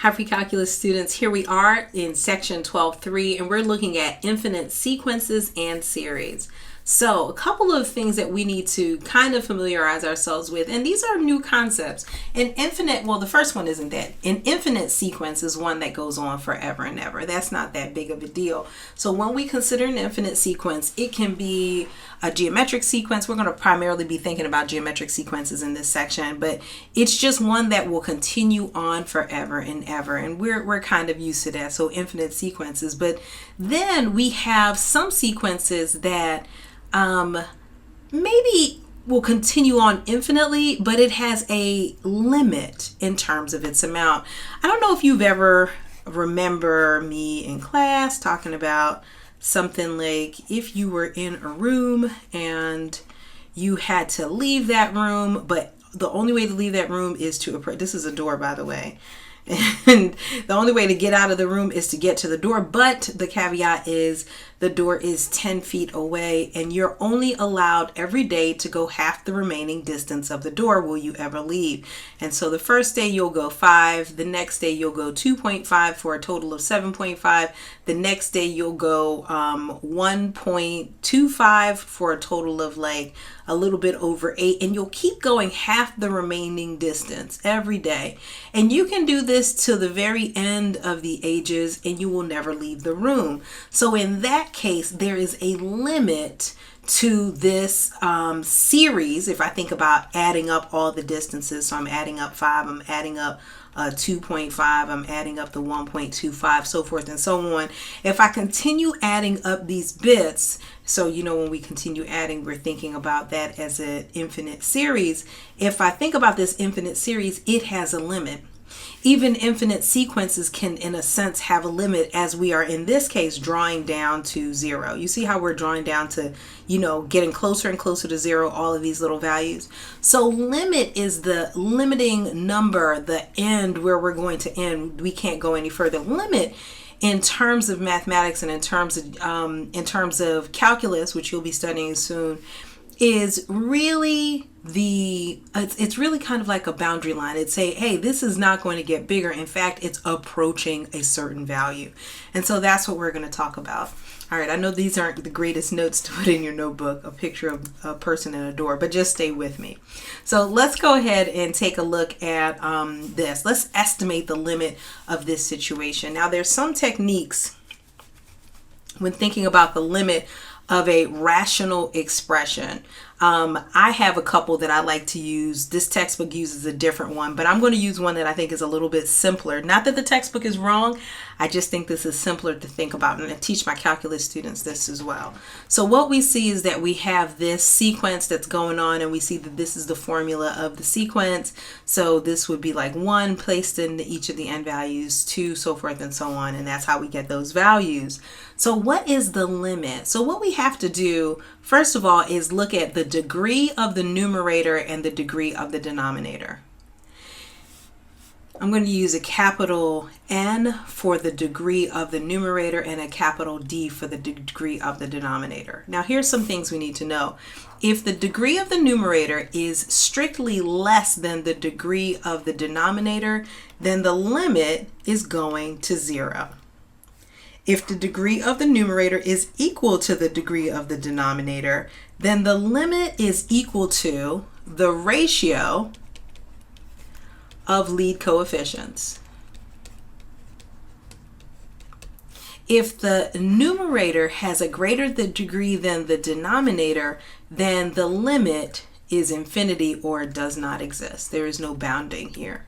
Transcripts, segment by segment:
Hi, pre-calculus students. Here we are in section 12.3, and we're looking at infinite sequences and series. So a couple of things that we need to kind of familiarize ourselves with, and these are new concepts. An infinite, well, the first one isn't that. An infinite sequence is one that goes on forever and ever. That's not that big of a deal. So when we consider an infinite sequence, it can be a geometric sequence. We're going to primarily be thinking about geometric sequences in this section, but it's just one that will continue on forever and ever, and we're kind of used to that. So infinite sequences. But then we have some sequences that maybe will continue on infinitely, but it has a limit in terms of its amount. I don't know if you've ever remember me in class talking about something like if you were in a room and you had to leave that room, but the only way to leave that room is to approach. This is a door, by the way. And the only way to get out of the room is to get to the door. But the caveat is the door is 10 feet away and you're only allowed every day to go half the remaining distance of the door. Will you ever leave? And so the first day you'll go 5. The next day you'll go 2.5 for a total of 7.5. The next day you'll go 1.25 for a total of like a little bit over 8. And you'll keep going half the remaining distance every day. And you can do this till the very end of the ages and you will never leave the room. So in that case, there is a limit to this series. If I think about adding up all the distances, so I'm adding up 5, I'm adding up 2.5, I'm adding up the 1.25, so forth and so on. If I continue adding up these bits, so you know when we continue adding, we're thinking about that as an infinite series. If I think about this infinite series, it has a limit. Even infinite sequences can, in a sense, have a limit, as we are in this case drawing down to 0. You see how we're drawing down to, getting closer and closer to 0, all of these little values. So limit is the limiting number, the end where we're going to end. We can't go any further. Limit in terms of mathematics and in terms of calculus, which you'll be studying soon, is really it's really kind of like a boundary line. It's say, hey, this is not going to get bigger. In fact, it's approaching a certain value. And so that's what we're going to talk about. All right, I know these aren't the greatest notes to put in your notebook, a picture of a person in a door, but just stay with me. So let's go ahead and take a look at this. Let's estimate the limit of this situation. Now, there's some techniques when thinking about the limit of a rational expression. I have a couple that I like to use. This textbook uses a different one, but I'm going to use one that I think is a little bit simpler. Not that the textbook is wrong. I just think this is simpler to think about, and I teach my calculus students this as well. So what we see is that we have this sequence that's going on, and we see that this is the formula of the sequence. So this would be like 1 placed in each of the n values, 2, so forth and so on, and that's how we get those values. So what is the limit? So what we have to do, first of all, is look at the degree of the numerator and the degree of the denominator. I'm going to use a capital N for the degree of the numerator and a capital D for the degree of the denominator. Now, here's some things we need to know. If the degree of the numerator is strictly less than the degree of the denominator, then the limit is going to 0. If the degree of the numerator is equal to the degree of the denominator, then the limit is equal to the ratio of lead coefficients. If the numerator has a greater degree than the denominator, then the limit is infinity or does not exist. There is no bounding here.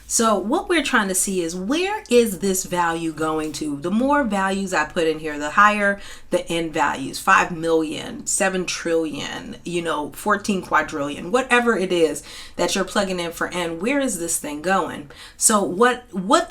So what we're trying to see is, where is this value going to? The more values I put in here, the higher the n values, 5 million, 7 trillion, 14 quadrillion, whatever it is that you're plugging in for n, where is this thing going? So what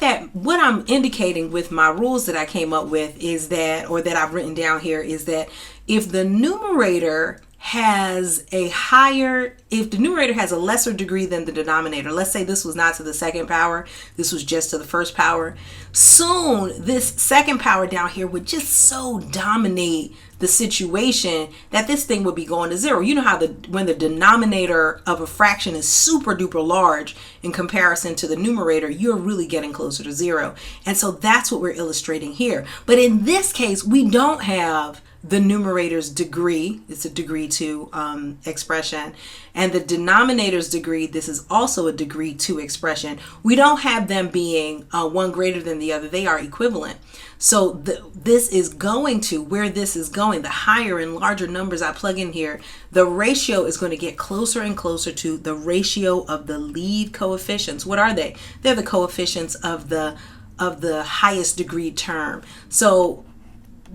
I'm indicating with my rules that I came up with is that, or that I've written down here, is that if the numerator has a higher, if the numerator has a lesser degree than the denominator, let's say this was not to the second power, this was just to the first power, soon this second power down here would just so dominate the situation that this thing would be going to zero. You know how when the denominator of a fraction is super duper large in comparison to the numerator, you're really getting closer to zero. And so that's what we're illustrating here. But in this case, we don't have the numerator's degree, it's a degree 2 expression, and the denominator's degree, this is also a degree 2 expression. We don't have them being one greater than the other. They are equivalent. So this is going to, where this is going, the higher and larger numbers I plug in here, the ratio is going to get closer and closer to the ratio of the lead coefficients. What are they? They're the coefficients of the highest degree term. So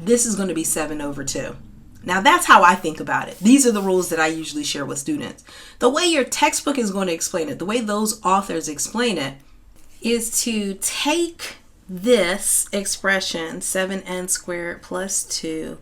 this is going to be 7/2. Now that's how I think about it. These are the rules that I usually share with students. The way your textbook is going to explain it, the way those authors explain it, is to take this expression, 7n squared plus 2,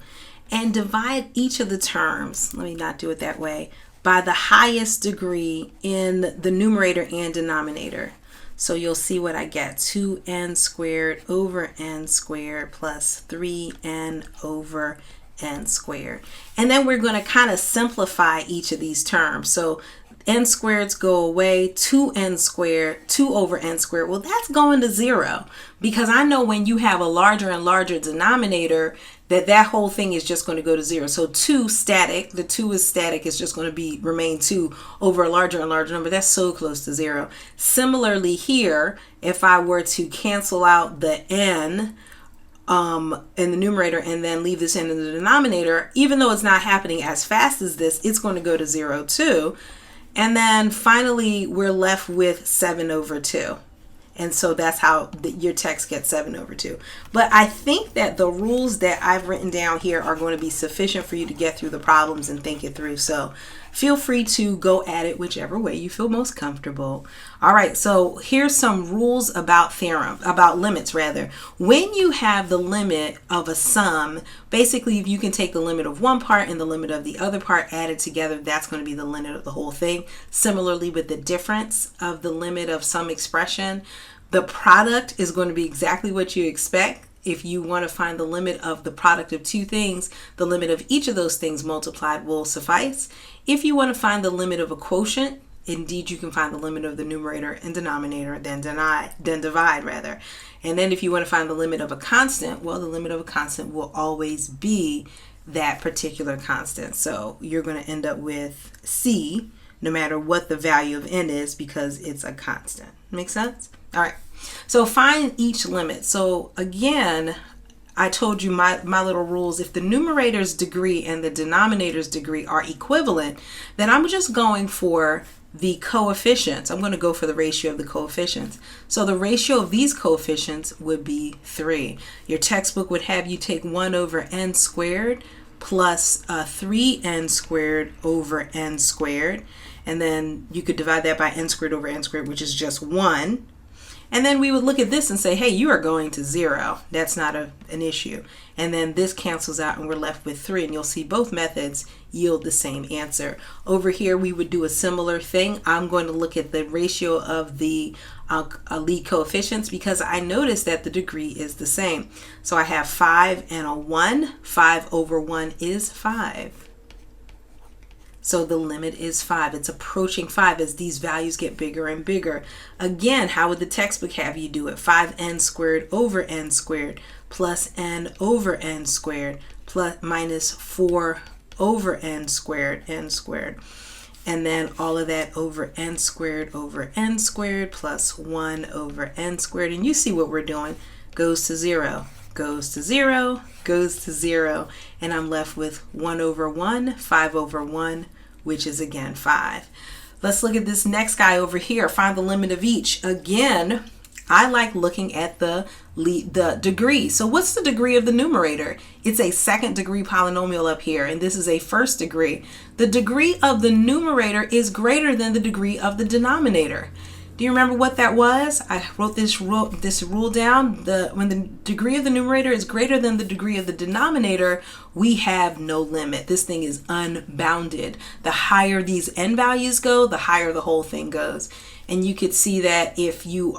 and divide each of the terms, let me not do it that way, by the highest degree in the numerator and denominator. So you'll see what I get, 2n squared over n squared plus 3n over n squared. And then we're going to kind of simplify each of these terms. So n squareds go away, 2n squared, 2 over n squared. Well, that's going to zero, because I know when you have a larger and larger denominator, that whole thing is just going to go to zero. So 2 static, the 2 is static, it's just going to remain 2 over a larger and larger number. That's so close to zero. Similarly here, if I were to cancel out the n in the numerator and then leave this n in the denominator, even though it's not happening as fast as this, it's going to go to 0 too. And then finally, we're left with 7/2. And so that's how your text gets 7/2. But I think that the rules that I've written down here are going to be sufficient for you to get through the problems and think it through. So feel free to go at it whichever way you feel most comfortable. All right, so here's some rules about limits rather. When you have the limit of a sum, basically you can take the limit of one part and the limit of the other part added together. That's going to be the limit of the whole thing. Similarly with the difference of the limit of some expression, the product is going to be exactly what you expect. If you want to find the limit of the product of two things, the limit of each of those things multiplied will suffice. If you want to find the limit of a quotient, indeed you can find the limit of the numerator and denominator, then divide rather. And then if you want to find the limit of a constant, well, the limit of a constant will always be that particular constant. So you're going to end up with C no matter what the value of n is, because it's a constant. Make sense? All right. So find each limit. So again, I told you my little rules. If the numerator's degree and the denominator's degree are equivalent, then I'm just going for the coefficients. I'm going to go for the ratio of the coefficients. So the ratio of these coefficients would be 3. Your textbook would have you take 1 over n squared plus 3n squared over n squared. And then you could divide that by n squared over n squared, which is just 1. And then we would look at this and say, hey, you are going to 0. That's not an issue. And then this cancels out and we're left with 3. And you'll see both methods yield the same answer. Over here, we would do a similar thing. I'm going to look at the ratio of the lead coefficients, because I noticed that the degree is the same. So I have 5 and a 1. 5 over 1 is 5. So the limit is 5. It's approaching 5 as these values get bigger and bigger. Again, how would the textbook have you do it? 5n squared over n squared plus n over n squared plus minus 4 over n squared. And then all of that over n squared plus 1 over n squared. And you see what we're doing. Goes to 0. Goes to 0, goes to 0, and I'm left with 1 over 1, 5 over 1, which is again 5. Let's look at this next guy over here. Find the limit of each. Again, I like looking at the degree. So what's the degree of the numerator? It's a second degree polynomial up here, and this is a first degree. The degree of the numerator is greater than the degree of the denominator. Do you remember what that was? I wrote this rule down. When the degree of the numerator is greater than the degree of the denominator, we have no limit. This thing is unbounded. The higher these n values go, the higher the whole thing goes. And you could see that if you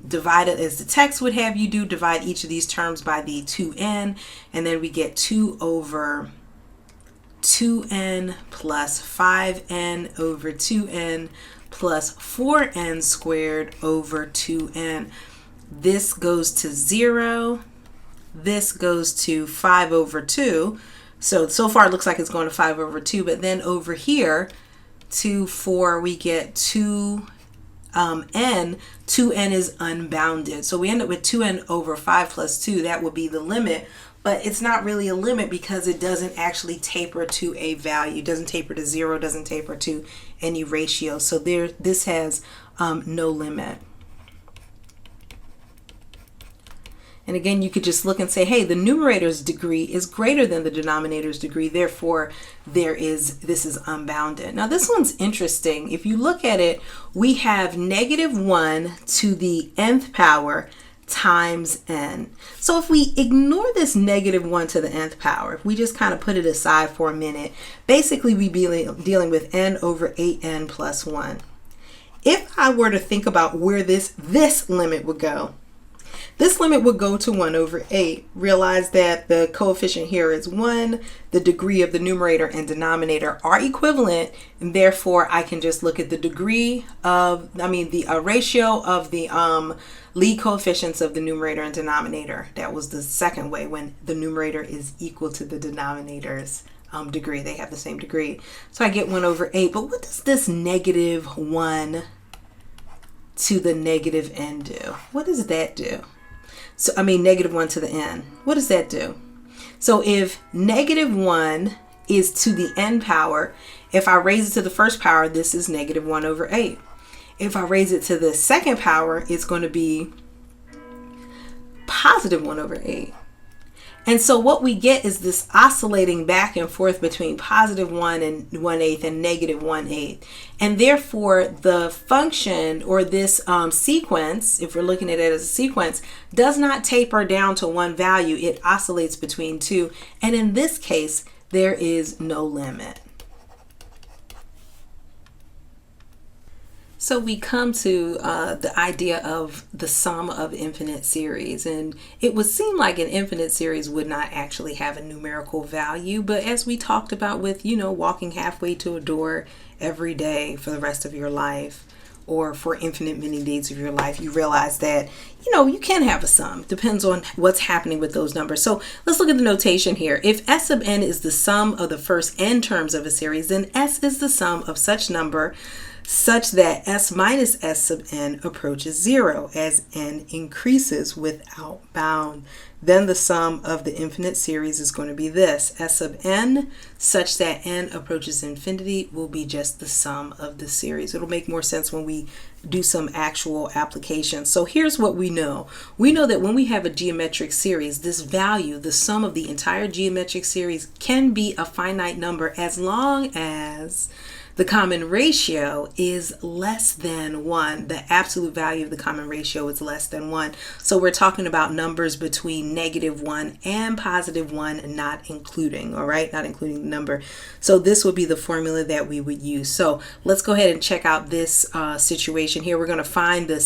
divide it as the text would have you do, divide each of these terms by the 2n, and then we get 2 over 2n plus 5n over 2n plus 4n squared over 2n. This goes to 0. This goes to 5 over 2. So far it looks like it's going to 5 over 2, but then over here, 2, 4, we get 2n. 2n is unbounded. So we end up with 2n over 5 plus 2. That would be the limit. But it's not really a limit because it doesn't actually taper to a value. It doesn't taper to 0, doesn't taper to any ratio. So this has no limit. And again, you could just look and say, hey, the numerator's degree is greater than the denominator's degree. Therefore, this is unbounded. Now, this one's interesting. If you look at it, we have -1 to the nth power times n. So if we ignore this -1 to the nth power, if we just kind of put it aside for a minute, basically we'd be dealing with n over 8n plus 1. If I were to think about where this limit would go, this limit would go to 1 over 8. Realize that the coefficient here is 1. The degree of the numerator and denominator are equivalent, and therefore I can just look at the ratio of the lead coefficients of the numerator and denominator. That was the second way, when the numerator is equal to the denominator's degree. They have the same degree. So I get 1 over 8. But what does this -1 to the negative n do? What does that do? So, -1 to the n. What does that do? So if -1 is to the n power, if I raise it to the first power, this is -1 over 8. If I raise it to the second power, it's going to be +1 over 8. And so what we get is this oscillating back and forth between +1 and 1/8 and -1/8. And therefore the function, or this sequence, if we're looking at it as a sequence, does not taper down to one value. It oscillates between two. And in this case, there is no limit. So we come to the idea of the sum of infinite series, and it would seem like an infinite series would not actually have a numerical value, but as we talked about with, walking halfway to a door every day for the rest of your life, or for infinite many days of your life, you realize that, you can have a sum. Depends on what's happening with those numbers. So let's look at the notation here. If S sub n is the sum of the first n terms of a series, then S is the sum of such number such that S minus S sub n approaches 0 as n increases without bound. Then the sum of the infinite series is going to be this. S sub n such that n approaches infinity will be just the sum of the series. It'll make more sense when we do some actual applications. So here's what we know. We know that when we have a geometric series, this value, the sum of the entire geometric series, can be a finite number as long as the common ratio is less than 1. The absolute value of the common ratio is less than 1. So we're talking about numbers between -1 and +1, not including, all right? Not including the number. So this would be the formula that we would use. So let's go ahead and check out this situation here. We're going to find the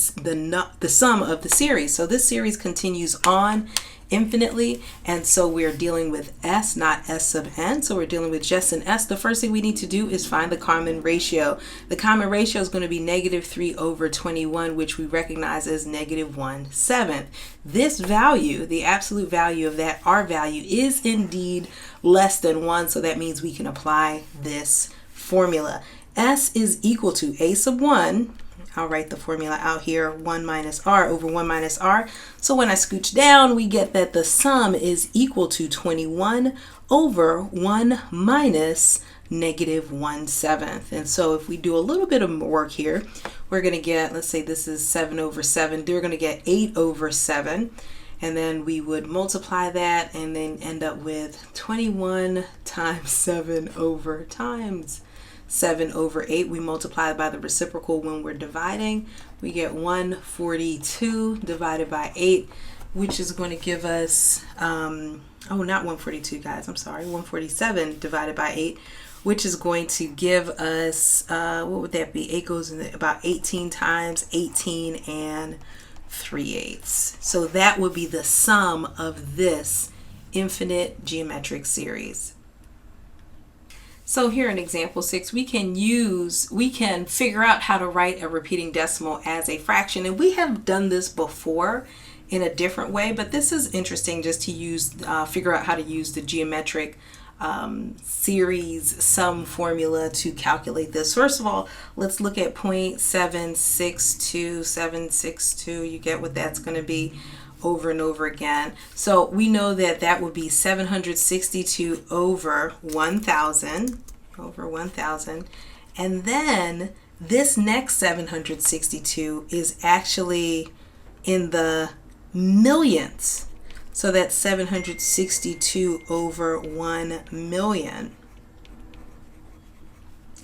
sum of the series. So this series continues on infinitely, and so we're dealing with S, not S sub n. So we're dealing with just an S. The first thing we need to do is find the common ratio. The common ratio is going to be -3 over 21, which we recognize as -1/7. This value, the absolute value of that R value, is indeed less than 1, so that means we can apply this formula. S is equal to A sub 1. I'll write the formula out here, 1 minus R over 1 minus R. So when I scooch down, we get that the sum is equal to 21 over 1 minus -1/7. And so if we do a little bit of work here, we're going to get, let's say this is 7 over 7. We're going to get 8 over 7. And then we would multiply that and then end up with 21 times 7 over times 7 over 8. We multiply by the reciprocal when we're dividing. We get 142 divided by 8, which is going to give us, not 142, guys, I'm sorry, 147 divided by 8, which is going to give us, what would that be? 8 goes in about 18 times, 18 and 3/8. So that would be the sum of this infinite geometric series. So here in example 6, we can figure out how to write a repeating decimal as a fraction. And we have done this before in a different way, but this is interesting just to figure out how to use the geometric series sum formula to calculate this. First of all, let's look at 0.762762. You get what that's going to be over and over again. So we know that that would be 762 over 1,000, and then this next 762 is actually in the millions. So that's 762 over 1 million.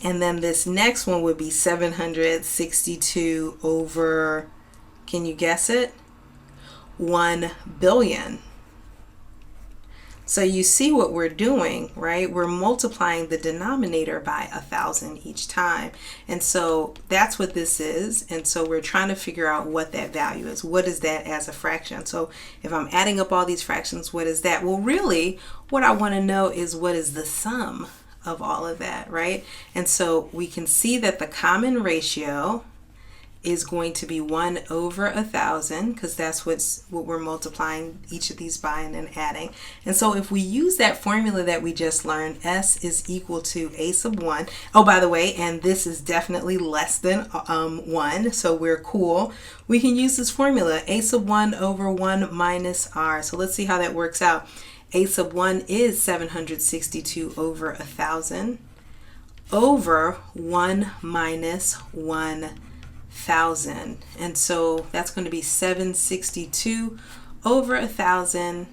And then this next one would be 762 over, can you guess it? 1 billion. So you see what we're doing, right? We're multiplying the denominator by 1,000 each time. And so that's what this is. And so we're trying to figure out what that value is. What is that as a fraction? So if I'm adding up all these fractions, what is that? Well, really, what I want to know is what is the sum of all of that, right? And so we can see that the common ratio is going to be 1 over 1,000, because that's what we're multiplying each of these by and then adding. And so if we use that formula that we just learned, S is equal to A sub 1. Oh, by the way, and this is definitely less than 1, so we're cool. We can use this formula, A sub 1 over 1 minus R. So let's see how that works out. A sub 1 is 762 over 1,000 over 1 minus 1,000. And so that's going to be 762 over 1,000.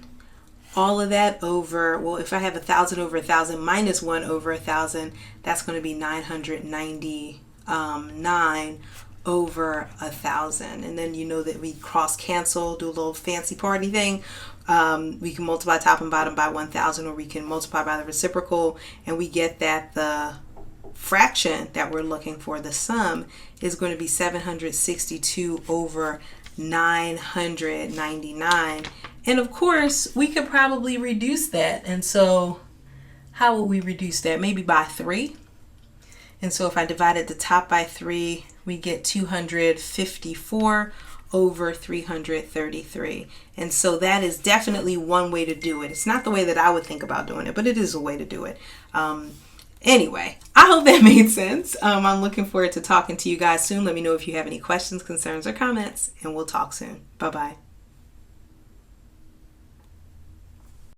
All of that over, well, if I have 1,000 over 1,000 minus 1 over 1,000, that's going to be 999 over 1,000. And then you know that we cross cancel, do a little fancy party thing. We can multiply top and bottom by 1,000, or we can multiply by the reciprocal, and we get that the fraction that we're looking for, the sum, is going to be 762 over 999. And of course, we could probably reduce that. And so how would we reduce that? Maybe by 3. And so if I divided the top by 3, we get 254 over 333. And so that is definitely one way to do it. It's not the way that I would think about doing it, but it is a way to do it. Anyway, I hope that made sense. I'm looking forward to talking to you guys soon. Let me know if you have any questions, concerns, or comments, and we'll talk soon. Bye-bye.